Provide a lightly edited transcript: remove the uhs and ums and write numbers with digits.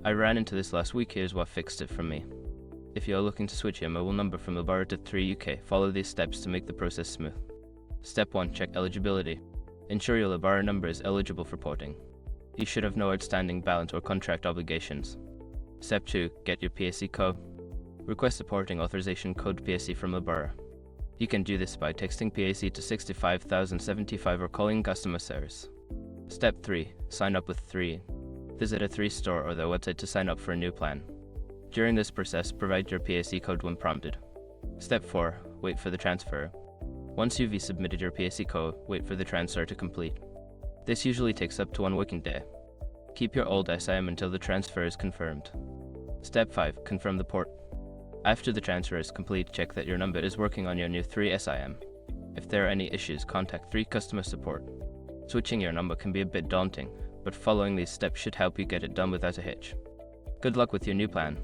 I ran into this last week. Here's what fixed it for me. If you are looking to switch your mobile number from Lebara to 3 UK, follow these steps to make the process smooth. Step 1. Check eligibility. Ensure your Lebara number is eligible for porting. You should have no outstanding balance or contract obligations. Step 2. Get your PSC code. Request a porting authorization code PSC from Lebara. You can do this by texting PAC to 65075 or calling customer service. Step 3. Sign up with 3. Visit a 3 store or their website to sign up for a new plan. During this process, provide your PAC code when prompted. Step 4. Wait for the transfer. Once you've submitted your PAC code, wait for the transfer to complete. This usually takes up to 1 working day. Keep your old SIM until the transfer is confirmed. Step 5. Confirm the port. After the transfer is complete, check that your number is working on your new 3 SIM. If there are any issues, contact 3 customer support. Switching your number can be a bit daunting, but following these steps should help you get it done without a hitch. Good luck with your new plan.